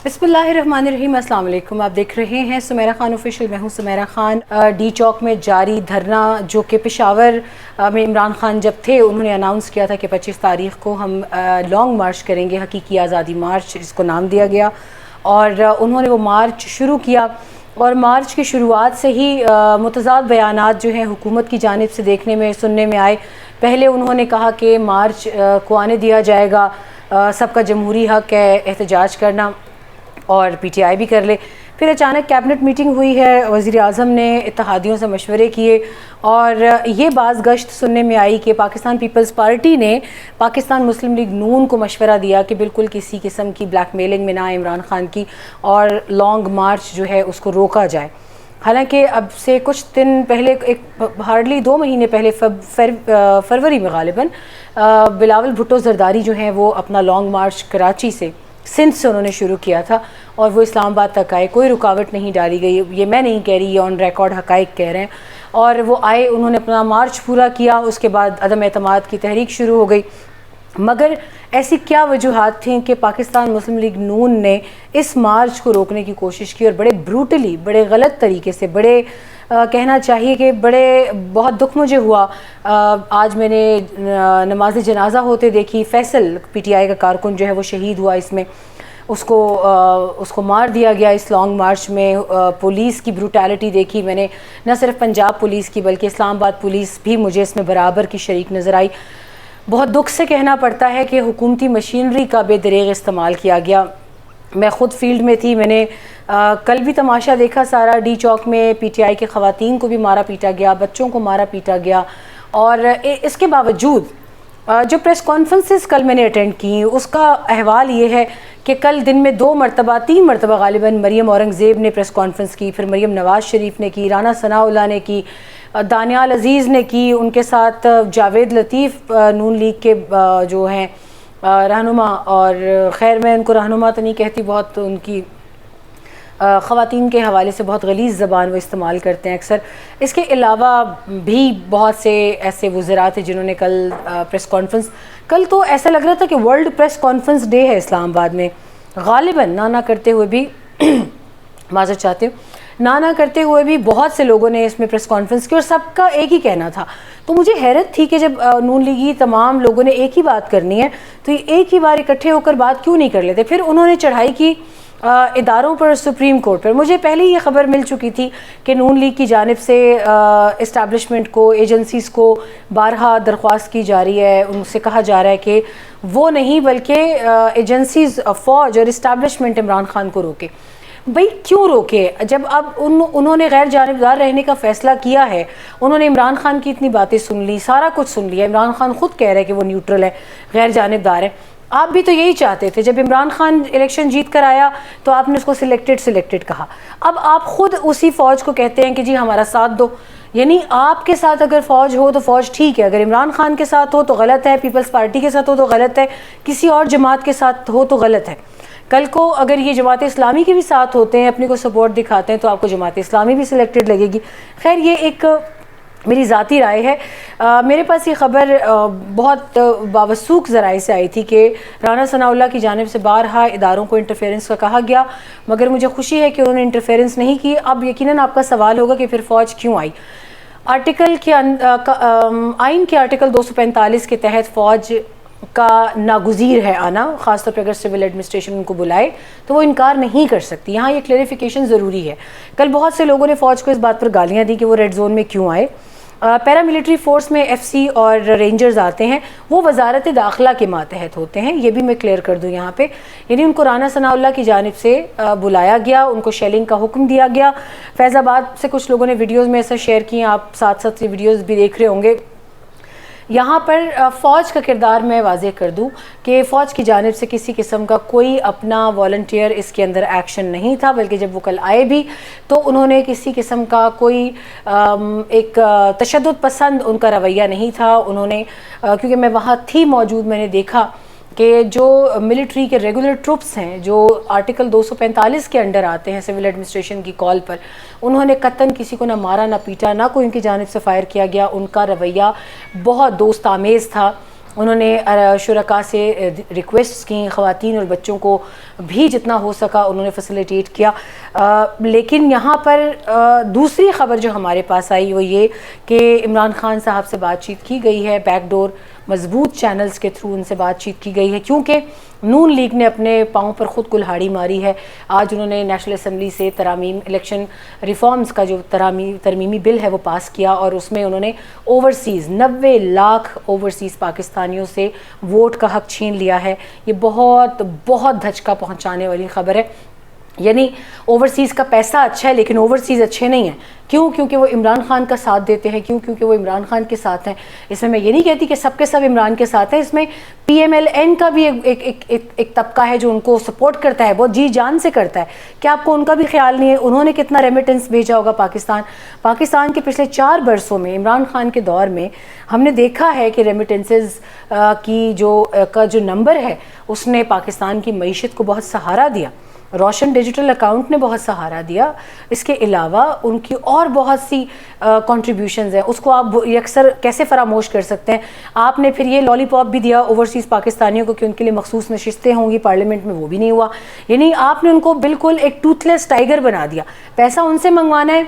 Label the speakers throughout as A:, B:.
A: बिस्मिल्लाहिर्रहमानिर्रहीम। अस्सलाम वालेकुम। आप देख रहे हैं सुमेरा खान ऑफिशियल। मैं हूं सुमेरा खान। डी चौक में जारी धरना, जो कि पेशावर में इमरान खान जब थे उन्होंने अनाउंस किया था कि 25 तारीख़ को हम लॉन्ग मार्च करेंगे, हकीकी आज़ादी मार्च जिसको नाम दिया गया, और उन्होंने वो मार्च शुरू किया। और मार्च की शुरुआत से ही मुतज़ाद बयानात जो हैं हुकूमत की जानिब से देखने में सुनने में आए। पहले उन्होंने कहा कि मार्च को आने दिया जाएगा, सबका जमहूरी हक़ है एहतजाज करना और पीटीआई भी कर ले। फिर अचानक कैबिनेट मीटिंग हुई है, वज़ीर आज़म ने इत्तेहादियों से मशवरे किए और ये बाज़ गश्त सुनने में आई कि पाकिस्तान पीपल्स पार्टी ने पाकिस्तान मुस्लिम लीग नून को मशवरा दिया कि बिल्कुल किसी किस्म की ब्लैकमेलिंग में ना आए इमरान खान की, और लॉन्ग मार्च जो है उसको रोका जाए। हालांकि अब से कुछ दिन पहले, एक हार्डली 2 महीने पहले, फरवरी में ग़ालिबन बिलावल भुट्टो ज़रदारी जो हैं वो अपना लॉन्ग मार्च कराची से, सिंध से उन्होंने शुरू किया था और वो इस्लामाबाद तक आए। कोई रुकावट नहीं डाली गई, ये मैं नहीं कह रही, ये ऑन रिकॉर्ड हक़ाइक़ कह रहे हैं। और वो आए, उन्होंने अपना मार्च पूरा किया। उसके बाद अदम एतमाद की तहरीक शुरू हो गई। मगर ऐसी क्या वजूहात थीं कि पाकिस्तान मुस्लिम लीग नून ने इस मार्च को रोकने की कोशिश की और बड़े ब्रूटली, बड़े गलत तरीके से, बड़े कहना चाहिए कि बहुत दुख मुझे हुआ। आज मैंने नमाज जनाजा होते देखी। फैसल पीटीआई का कारकुन जो है वो शहीद हुआ इसमें, उसको मार दिया गया इस लॉन्ग मार्च में। पुलिस की ब्रूटैलिटी देखी मैंने, न सिर्फ पंजाब पुलिस की बल्कि इस्लामाबाद पुलिस भी मुझे इसमें बराबर की शरीक नज़र आई। बहुत दुख से कहना पड़ता है कि हुकूमती मशीनरी का बेदरेग इस्तेमाल किया गया। मैं ख़ुद फील्ड में थी, मैंने कल भी तमाशा देखा सारा। डी चौक में पीटीआई के ख़वातीन को भी मारा पीटा गया, बच्चों को मारा पीटा गया। और इसके बावजूद जो प्रेस कॉन्फ्रेंसेस कल मैंने अटेंड की, उसका अहवाल ये है कि कल दिन में 3 मरतबा ग़ालिबन मरीम औरंगज़ेब ने प्रेस कॉन्फ्रेंस की, फिर मरीम नवाज़ शरीफ ने की, राना सनाउल्लाह ने की, दानियाल अजीज़ ने की, उनके साथ जावेद लतीफ़ नून लीग के जो हैं रहनुमा, और ख़ैर मैं उनको रहनुमा तो नहीं कहती, बहुत उनकी ख़वातीन के हवाले से बहुत गलीज़ ज़बान वो इस्तेमाल करते हैं अक्सर। इसके अलावा भी बहुत से ऐसे वज़रा थे जिन्होंने कल प्रेस कॉन्फ्रेंस, कल तो ऐसा लग रहा था कि वर्ल्ड प्रेस कॉन्फ्रेंस डे है इस्लामाबाद में। ग़ालिबन ना करते हुए भी माज़रत चाहते हूँ, ना करते हुए भी बहुत से लोगों ने इसमें प्रेस कॉन्फ्रेंस की और सबका एक ही कहना था। तो मुझे हैरत थी कि जब नून लीगी तमाम लोगों ने एक ही बात करनी है तो ये एक ही बार इकट्ठे होकर बात क्यों नहीं कर लेते। फिर उन्होंने चढ़ाई की इदारों पर, सुप्रीम कोर्ट पर। मुझे पहले ये ख़बर मिल चुकी थी कि नून लीग की जानिब से इस्टेब्लिशमेंट को, एजेंसीज़ को बारहा दरख्वास्त की जा रही है, उनसे कहा जा रहा है कि वो नहीं बल्कि एजेंसीज़, फ़ौज और इस्टेब्लिशमेंट इमरान खान को रोके। भाई क्यों रोके? जब अब उन्होंने गैर जानिबदार रहने का फ़ैसला किया है, उन्होंने इमरान खान की इतनी बातें सुन ली, सारा कुछ सुन लिया। इमरान खान ख़ुद कह रहे हैं कि वो न्यूट्रल है, गैर जानिबदार है। आप भी तो यही चाहते थे। जब इमरान खान इलेक्शन जीत कर आया तो आपने उसको सिलेक्टेड कहा। अब आप ख़ुद उसी फ़ौज को कहते हैं कि जी हमारा साथ दो। यानी आपके साथ अगर फ़ौज हो तो फ़ौज ठीक है, अगर इमरान खान के साथ हो तो गलत है, पीपल्स पार्टी के साथ हो तो गलत है, किसी और जमात के साथ हो तो गलत है। कल को अगर ये जमात इस्लामी के भी साथ होते हैं, अपने को सपोर्ट दिखाते हैं, तो आपको जमात इस्लामी भी सिलेक्टेड लगेगी। खैर ये एक मेरी ज़ाती राय है। मेरे पास ये ख़बर बहुत बावसूख ज़राए से आई थी कि राना सनाउल्लाह की जानिब से बारहा इदारों को इंटरफेरेंस का कहा गया, मगर मुझे खुशी है कि उन्होंने इंटरफेरेंस नहीं की। अब यकीनन आपका सवाल होगा कि फिर फ़ौज क्यों आई। आर्टिकल के आइन के आर्टिकल 245 के तहत फ़ौज का नागुज़ीर है आना, ख़ासतौर पर अगर सिविल एडमिनिस्ट्रेशन उनको बुलाए तो वो इनकार नहीं कर सकती। यहाँ ये क्लैरिफिकेशन ज़रूरी है। कल बहुत से लोगों ने फ़ौज को इस बात पर गालियाँ दी कि वो रेड जोन में क्यों आए। पैरामिलिट्री फ़ोर्स में एफसी और रेंजर्स आते हैं, वो वजारत दाखिला के मातहत होते हैं, ये भी मैं क्लियर कर दूँ यहाँ पे। यानी उनको राना सनाउल्लाह की जानिब से बुलाया गया, उनको शेलिंग का हुक्म दिया गया। फैज़ाबाद से कुछ लोगों ने वीडियोज़ में ऐसा शेयर किए, आप साथ साथ ये वीडियोज़ भी देख रहे होंगे। यहाँ पर फ़ौज का किरदार मैं वाज़ेह कर दूँ कि फ़ौज की जानिब से किसी किस्म का कोई अपना वॉलंटियर इसके अंदर एक्शन नहीं था, बल्कि जब वो कल आए भी तो उन्होंने किसी किस्म का कोई एक तशद्दुद पसंद उनका रवैया नहीं था। उन्होंने क्योंकि मैं वहाँ थी मौजूद, मैंने देखा कि जो मिलिट्री के रेगुलर ट्रुप्स हैं जो आर्टिकल 245 के अंडर आते हैं सिविल एडमिनिस्ट्रेशन की कॉल पर, उन्होंने कतन किसी को ना मारा ना पीटा, ना कोई उनकी जानिब से फायर किया गया। उनका रवैया बहुत दोस्त आमेज़ था। انہوں نے شرکاء سے ریکویسٹس کی، خواتین اور بچوں کو بھی جتنا ہو سکا انہوں نے فیسیلیٹیٹ کیا. لیکن یہاں پر دوسری خبر جو ہمارے پاس آئی وہ یہ کہ عمران خان صاحب سے بات چیت کی گئی ہے، بیک ڈور مضبوط چینلز کے تھرو ان سے بات چیت کی گئی ہے، کیونکہ نون لیگ نے اپنے پاؤں پر خود کلہاڑی ماری ہے. آج انہوں نے نیشنل اسمبلی سے ترامیم الیکشن ریفارمز کا جو ترمیمی بل ہے وہ پاس کیا، اور اس میں انہوں نے اوورسیز 90 لاکھ اوورسیز پاکستانیوں سے ووٹ کا حق چھین لیا ہے. یہ بہت بہت دھچکا پہنچانے والی خبر ہے. یعنی اوورسیز کا پیسہ اچھا ہے لیکن اوورسیز اچھے نہیں ہیں. کیوں؟ کیونکہ وہ عمران خان کا ساتھ دیتے ہیں. کیوں؟ کیونکہ وہ عمران خان کے ساتھ ہیں. اس میں یہ نہیں کہتی کہ سب کے سب عمران کے ساتھ ہیں، اس میں پی ایم ایل این کا بھی ایک طبقہ ہے جو ان کو سپورٹ کرتا ہے، بہت جی جان سے کرتا ہے. کیا آپ کو ان کا بھی خیال نہیں ہے؟ انہوں نے کتنا ریمیٹنس بھیجا ہوگا پاکستان کے پچھلے 4 برسوں میں عمران خان کے دور میں ہم نے دیکھا ہے کہ ریمیٹنسز کی جو نمبر ہے اس نے پاکستان کی معیشت کو بہت سہارا دیا. روشن ڈیجیٹل اکاؤنٹ نے بہت سہارا دیا. اس کے علاوہ ان کی اور بہت سی کنٹریبیوشنز ہیں، اس کو آپ یکسر کیسے فراموش کر سکتے ہیں؟ آپ نے پھر یہ لالی پاپ بھی دیا اوورسیز پاکستانیوں کو کہ ان کے لیے مخصوص نشستیں ہوں گی پارلیمنٹ میں، وہ بھی نہیں ہوا. یعنی آپ نے ان کو بالکل ایک ٹوتھ لیس ٹائیگر بنا دیا. پیسہ ان سے منگوانا ہے،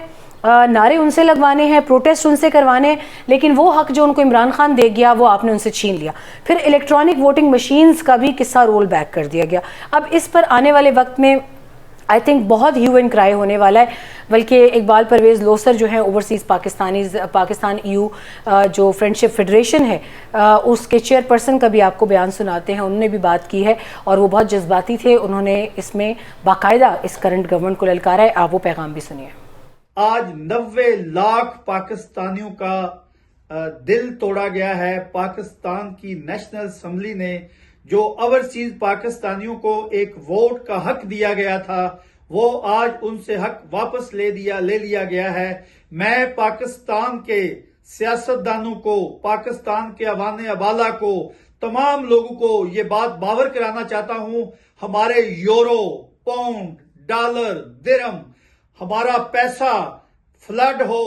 A: نعرے ان سے لگوانے ہیں، پروٹیسٹ ان سے کروانے ہیں، لیکن وہ حق جو ان کو عمران خان دے گیا وہ آپ نے ان سے چھین لیا. پھر الیکٹرانک ووٹنگ مشینز کا بھی قصہ رول بیک کر دیا گیا. اب اس پر آنے والے وقت میں آئی تھنک بہت ہیو اینڈ کرائی ہونے والا ہے. بلکہ اقبال پرویز لوثر جو ہیں اوورسیز پاکستان ایو جو فرینڈشپ فیڈریشن ہے اس کے چیئر پرسن کا بھی آپ کو بیان سناتے ہیں. انہوں نے بھی بات کی ہے اور وہ بہت جذباتی تھے. انہوں نے اس میں باقاعدہ اس کرنٹ گورنمنٹ کو للکارا ہے. آپ وہ پیغام بھی سنیے.
B: آج 90 لاکھ پاکستانیوں کا دل توڑا گیا ہے. پاکستان کی نیشنل اسمبلی نے جو اوورسیز پاکستانیوں کو ایک ووٹ کا حق دیا گیا تھا وہ آج ان سے حق واپس لے لیا گیا ہے. میں پاکستان کے سیاستدانوں کو، پاکستان کے عوام ابالا کو، تمام لوگوں کو یہ بات باور کرانا چاہتا ہوں، ہمارے یورو، پاؤنڈ، ڈالر، درہم، ہمارا پیسہ فلڈ ہو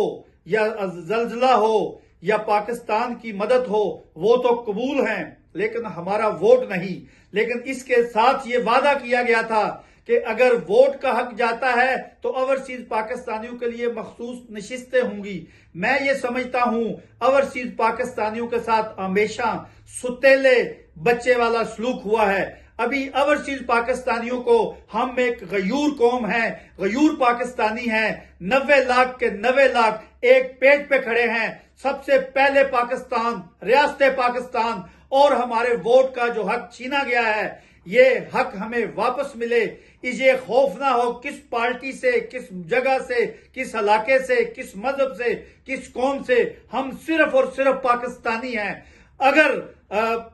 B: یا زلزلہ ہو یا پاکستان کی مدد ہو وہ تو قبول ہیں لیکن ہمارا ووٹ نہیں. لیکن اس کے ساتھ یہ وعدہ کیا گیا تھا کہ اگر ووٹ کا حق جاتا ہے تو اوورسیز پاکستانیوں کے لیے مخصوص نشستیں ہوں گی. میں یہ سمجھتا ہوں اوورسیز پاکستانیوں کے ساتھ ہمیشہ ستیلے بچے والا سلوک ہوا ہے. ابھی اوورسیز پاکستانیوں کو ہم ایک غیور قوم ہیں، غیور پاکستانی ہیں. 90 لاکھ کے 90 لاکھ ایک پیج پہ کھڑے ہیں. سب سے پہلے پاکستان، ریاست پاکستان، اور ہمارے ووٹ کا جو حق چھینا گیا ہے یہ حق ہمیں واپس ملے. یہ خوف نہ ہو کس پارٹی سے، کس جگہ سے، کس علاقے سے، کس مذہب سے، کس قوم سے. ہم صرف اور صرف پاکستانی ہیں. اگر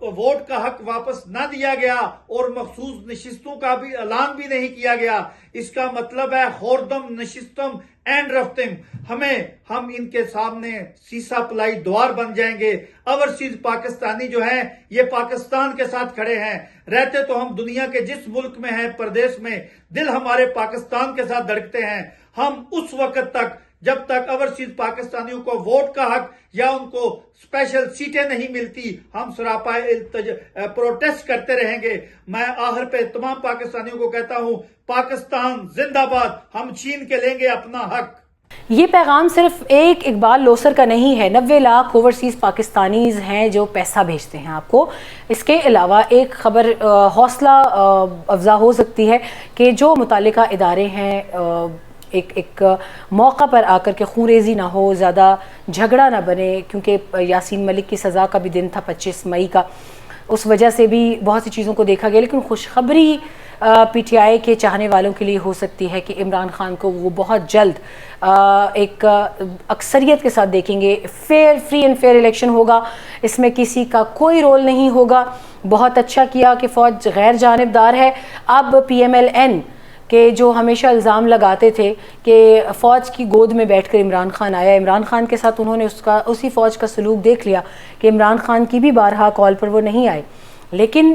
B: ووٹ کا حق واپس نہ دیا گیا اور مخصوص نشستوں کا بھی اعلان بھی نہیں کیا گیا اس کا مطلب ہے خوردم نشستم اینڈ رفتم. ہم ان کے سامنے سیسا پلائی دوار بن جائیں گے. اوورسیز پاکستانی جو ہیں یہ پاکستان کے ساتھ کھڑے ہیں. رہتے تو ہم دنیا کے جس ملک میں ہیں، پردیس میں، دل ہمارے پاکستان کے ساتھ دھڑکتے ہیں. ہم اس وقت تک جب تک اوورسیز پاکستانیوں کو ووٹ کا حق یا ان کو اسپیشل سیٹیں نہیں ملتی ہم سراپا پروٹیسٹ کرتے رہیں گے. میں آخر پہ تمام پاکستانیوں کو کہتا ہوں پاکستان زندہ باد. ہم چھین کے لیں گے اپنا حق.
A: یہ پیغام صرف ایک اقبال لوثر کا نہیں ہے. 90 لاکھ اوورسیز پاکستانیز ہیں جو پیسہ بھیجتے ہیں آپ کو. اس کے علاوہ ایک خبر حوصلہ افزا ہو سکتی ہے کہ جو متعلقہ ادارے ہیں ایک موقع پر آ کر کے خونریزی نہ ہو، زیادہ جھگڑا نہ بنے، کیونکہ یاسین ملک کی سزا کا بھی دن تھا 25 مئی کا. اس وجہ سے بھی بہت سی چیزوں کو دیکھا گیا. لیکن خوشخبری پی ٹی آئی کے چاہنے والوں کے لیے ہو سکتی ہے کہ عمران خان کو وہ بہت جلد ایک اکثریت کے ساتھ دیکھیں گے. فری اینڈ فیئر الیکشن ہوگا، اس میں کسی کا کوئی رول نہیں ہوگا. بہت اچھا کیا کہ فوج غیر جانبدار ہے. اب پی ایم ایل این کہ جو ہمیشہ الزام لگاتے تھے کہ فوج کی گود میں بیٹھ کر عمران خان آیا، عمران خان کے ساتھ انہوں نے اسی فوج کا سلوک دیکھ لیا کہ عمران خان کی بھی بارہا کال پر وہ نہیں آئے. لیکن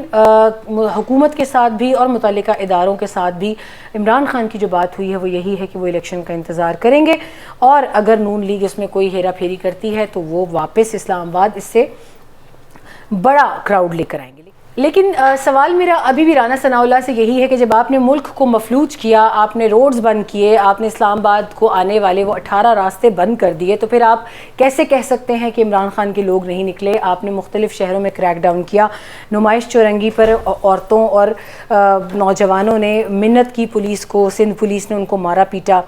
A: حکومت کے ساتھ بھی اور متعلقہ اداروں کے ساتھ بھی عمران خان کی جو بات ہوئی ہے وہ یہی ہے کہ وہ الیکشن کا انتظار کریں گے، اور اگر نون لیگ اس میں کوئی ہیرا پھیری کرتی ہے تو وہ واپس اسلام آباد اس سے बड़ा क्राउड लेकर आएंगे। लेकिन सवाल मेरा अभी भी राना सनाउल्लाह से यही है कि जब आपने मुल्क को मफलूज किया, आपने रोड्स बंद किए, आपने इस्लामाबाद को आने वाले वो 18 रास्ते बंद कर दिए, तो फिर आप कैसे कह सकते हैं कि इमरान खान के लोग नहीं निकले? आपने मुख्तलिफ शहरों में क्रैक डाउन किया, नुमाइश चौरंगी पर औरतों और नौजवानों ने मिन्नत की पुलिस को, सिंध पुलिस ने उनको मारा पीटा,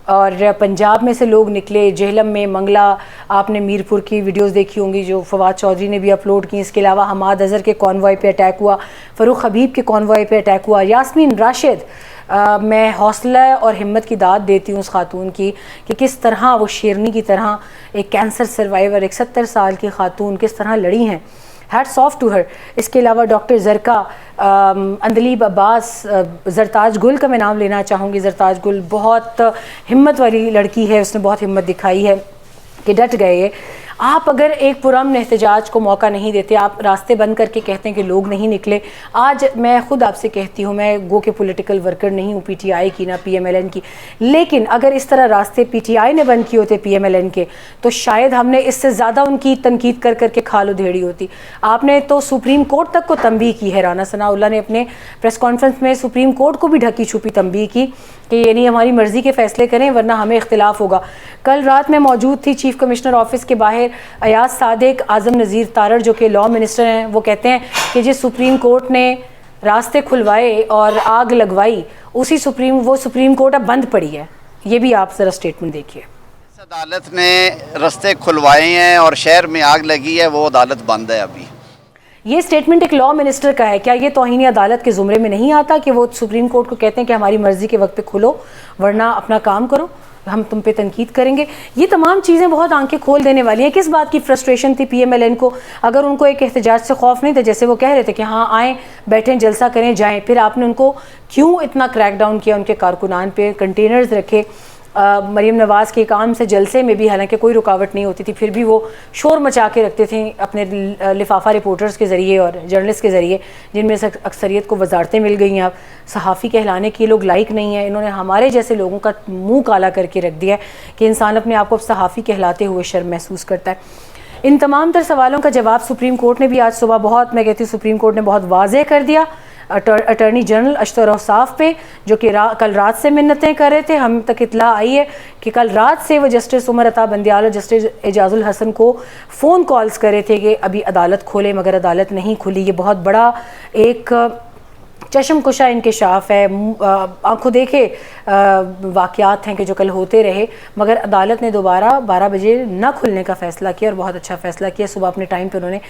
A: और पंजाब में से लोग निकले, जेहलम में, मंगला, आपने मीरपुर की वीडियोस देखी होंगी जो फवाद चौधरी ने भी अपलोड की। इसके अलावा हमाद अज़हर के कॉन्वॉय पे अटैक हुआ, फ़रूख हबीब के कॉन्वॉय पे अटैक हुआ, यास्मीन राशिद। मैं हौसला और हिम्मत की दाद देती हूँ उस खातून की कि किस तरह वो शेरनी की तरह, एक कैंसर सर्वाइवर, एक 70 साल की खातून किस तरह लड़ी हैं। Hats off to her. इसके अलावा डॉक्टर ज़रका, अंदलीब अब्बास, ज़रताज गुल का मैं नाम लेना चाहूँगी। ज़रताज गुल बहुत हिम्मत वाली लड़की है, उसने बहुत हिम्मत दिखाई है कि डट गए। आप अगर एक पुरअमन एहतजाज को मौका नहीं देते, आप रास्ते बंद करके कहते हैं कि लोग नहीं निकले। आज मैं ख़ुद आपसे कहती हूँ, मैं गो के पॉलिटिकल वर्कर नहीं हूँ PTI की ना PMLN की, लेकिन अगर इस तरह रास्ते PTI ने बंद किए होते PMLN के, तो शायद हमने इससे ज़्यादा उनकी तनकीद कर करके खाल उधेड़ी होती। आपने तो सुप्रीम कोर्ट तक को तंबीह की है। राना सनाउल्लाह ने अपने प्रेस कॉन्फ्रेंस में सुप्रीम कोर्ट को भी ढकी छुपी तंबीह की कि यानी हमारी मर्ज़ी के फ़ैसले करें वरना हमें इख्तिलाफ होगा। कल रात मैं मौजूद थी चीफ़ कमिश्नर ऑफिस के बाहर, अयाज सादिक, आज़म नज़ीर तारड़ जो कि लॉ मिनिस्टर हैं, वो कहते हैं कि जिस सुप्रीम कोर्ट ने रास्ते खुलवाए और आग लगवाई, उसी सुप्रीम कोर्ट अब बंद पड़ी है। ये भी आप ज़रा स्टेटमेंट देखिए।
C: अदालत ने रास्ते खुलवाए हैं और शहर में आग लगी है, वो अदालत बंद है अभी।
A: ये स्टेटमेंट एक लॉ मिनिस्टर का है। क्या ये तौहीन अदालत के ज़ुमरे में नहीं आता कि वो सुप्रीम कोर्ट को कहते हैं कि हमारी मर्ज़ी के वक्त पे खुलो वरना अपना काम करो, हम तुम पे तनकीद करेंगे? ये तमाम चीज़ें बहुत आंखें खोल देने वाली हैं। किस बात की फ्रस्ट्रेशन थी PMLN को? अगर उनको एक एहतजाज से खौफ नहीं था, जैसे वो कह रहे थे कि हाँ आएँ, बैठें, जलसा करें, जाएँ, फिर आपने उनको क्यों इतना क्रैक डाउन किया? उनके कारकुनान पे कंटेनर्स रखे। मरीम नवाज़ के काम से जलसे में भी हालांकि कोई रुकावट नहीं होती थी, फिर भी वो शोर मचा के रखते थे अपने लिफाफा रिपोर्टर्स के ज़रिए और जर्नलिस्ट के ज़रिए, जिनमें से अक्सरियत को वजारतें मिल गई हैं। अब सहाफ़ी कहलाने के लोग लायक नहीं हैं। इन्होंने हमारे जैसे लोगों का मुंह काला करके रख दिया है कि इंसान अपने आप को सहाफ़ी कहलाते हुए शर्म महसूस करता है। इन तमाम तर सवालों का जवाब सुप्रीम कोर्ट ने भी आज सुबह बहुत, मैं कहती हूँ सुप्रीम कोर्ट ने बहुत वाज़ेह कर दिया। अटॉर्नी जनरल अशतर औसाफ पे, जो कि कल रात से मिन्नतें कर रहे थे, हम तक इत्ला आई है कि कल रात से वो जस्टिस उमर अता बंदियाल और जस्टिस एजाजुल हसन को फ़ोन कॉल्स कर रहे थे कि अभी अदालत खोले, मगर अदालत नहीं खुली। ये बहुत बड़ा एक चश्मकुशा इंकशाफ है, आंखों देखे वाक़यात हैं कि जो कल होते रहे, मगर अदालत ने दोबारा 12 बजे न खुलने का फ़ैसला किया और बहुत अच्छा फ़ैसला किया। सुबह अपने टाइम पे उन्होंने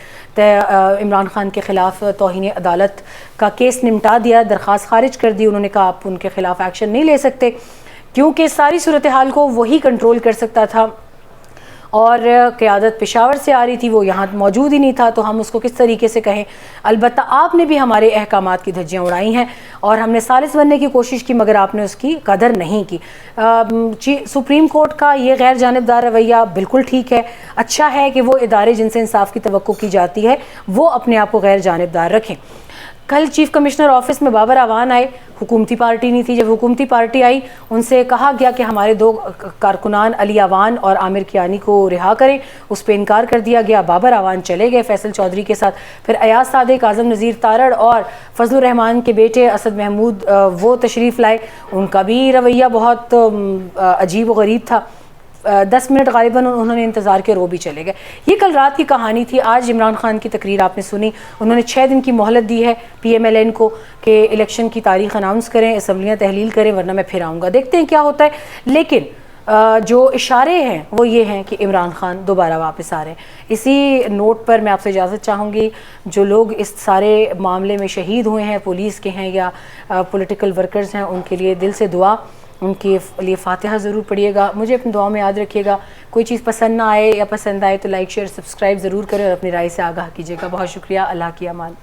A: इमरान खान के ख़िलाफ़ तौहीन अदालत का केस निपटा दिया, दरख्वास्त खारिज कर दी। उन्होंने कहा आप उनके ख़िलाफ़ एक्शन नहीं ले सकते क्योंकि सारी सूरत हाल को वही कंट्रोल कर सकता था और क़यादत पेशावर से आ रही थी, वो यहाँ मौजूद ही नहीं था, तो हम उसको किस तरीके से कहें। अलबत्ता आपने भी हमारे अहकामात की धज्जियाँ उड़ाई हैं और हमने सालिस बनने की कोशिश की, मगर आपने उसकी कदर नहीं की। सुप्रीम कोर्ट का ये गैर जानिबदार रवैया बिल्कुल ठीक है। अच्छा है कि वो इदारे जिनसे इंसाफ की तवक्को की जाती है वो अपने आप को गैर जानिबदार रखें। कल चीफ़ कमिश्नर ऑफिस में बाबर आवान आए, हुकूमती पार्टी नहीं थी। जब हुकूमती पार्टी आई, उनसे कहा गया कि हमारे 2 कारकुनान अली आवान और आमिर कियानी को रिहा करें, उस पर इनकार कर दिया गया। बाबर आवान चले गए फैसल चौधरी के साथ। फिर अयाज सादिक, आज़म नज़ीर तारड़ और फजलुर रहमान के बेटे असद महमूद वो तशरीफ़ लाए, उनका भी रवैया बहुत अजीब व गरीब था। 10 मिनट गालिबन उन्होंने इंतज़ार के रो भी चले गए। ये कल रात की कहानी थी। आज इमरान खान की तकरीर आपने सुनी, उन्होंने 6 दिन की मोहलत दी है PMLN को कि इलेक्शन की तारीख अनाउंस करें, असम्बलियाँ तहलील करें, वरना मैं फिर आऊँगा। देखते हैं क्या होता है। लेकिन जो इशारे हैं वो ये हैं कि इमरान खान दोबारा वापस आ रहे हैं। इसी नोट पर मैं आपसे इजाज़त चाहूँगी, जो लोग इस सारे मामले में शहीद हुए हैं, पुलिस के हैं या पॉलिटिकल वर्कर्स हैं, उनके लिए दिल से दुआ, उनके लिए फातिहा ज़रूर पढ़िएगा। मुझे अपनी दुआ में याद रखिएगा। कोई चीज़ पसंद ना आए या पसंद आए तो लाइक शेयर सब्सक्राइब ज़रूर करें और अपनी राय से आगाह कीजिएगा। बहुत शुक्रिया। अल्लाह की अमान।